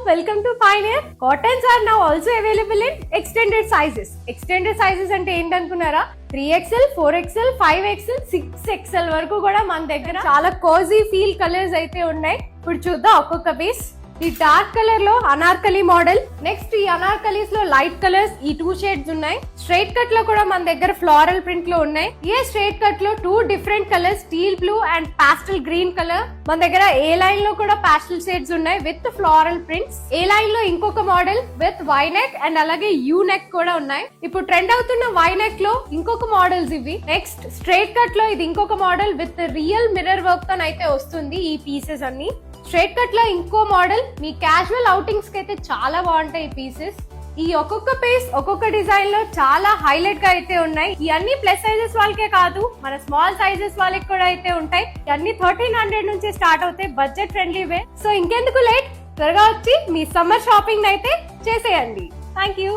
welcome to Pioneer. Cottons are now also available in extended sizes. Extended sizes అంటే ఏంటనుకున్నారా? 3XL, 4XL, 5XL, 6XL వరకు కూడా మన దగ్గర చాలా కోజీ ఫీల్ కలర్స్ అయితే ఉన్నాయి. ఇప్పుడు చూద్దాం ఒక్కొక్క పీస్. ఈ డార్క్ కలర్ లో అనార్కలి మోడల్. నెక్స్ట్ ఈ అనార్కలీస్ లో లైట్ కలర్స్ ఈ 2 షేడ్స్ ఉన్నాయి. స్ట్రైట్ కట్ లో కూడా మన దగ్గర ఫ్లోరల్ ప్రింట్ లో ఉన్నాయి. ఏ స్ట్రైట్ కట్ లో 2 different colours, steel blue and pastel green colour. మన దగ్గర ఏ లైన్ లో కూడా పాస్టల్ షేడ్స్ ఉన్నాయి with floral prints. A line లో ఇంకొక model with V neck and అలాగే యూ నెక్ కూడా ఉన్నాయి. ఇప్పుడు ట్రెండ్ అవుతున్న వై నెక్ లో ఇంకొక మోడల్స్ ఇవి. నెక్స్ట్ స్ట్రైట్ కట్ లో ఇది ఇంకొక model with real mirror work తో అయితే వస్తుంది ఈ పీసెస్ అన్ని. స్ట్రైట్ కట్ లో ఇంకో మోడల్ మీ క్యాజువల్ అవుటింగ్స్ కి అయితే చాలా బాగుంటాయి ఈ పీసెస్. ఈ ఒక్కొక్క పీస్ ఒక్కొక్క డిజైన్ లో చాలా హైలైట్ గా అయితే ఉన్నాయి. ఈ అన్ని ప్లస్ సైజెస్ వాళ్ళకే కాదు, మన స్మాల్ సైజెస్ వాళ్ళకి కూడా అయితే ఉంటాయి. ఇవన్నీ 1300 నుంచి స్టార్ట్ అవుతాయి, బడ్జెట్ ఫ్రెండ్లీ వే. సో ఇంకెందుకు లేట్, త్వరగా వచ్చి మీ సమ్మర్ షాపింగ్ అయితే చేసేయండి. Thank you.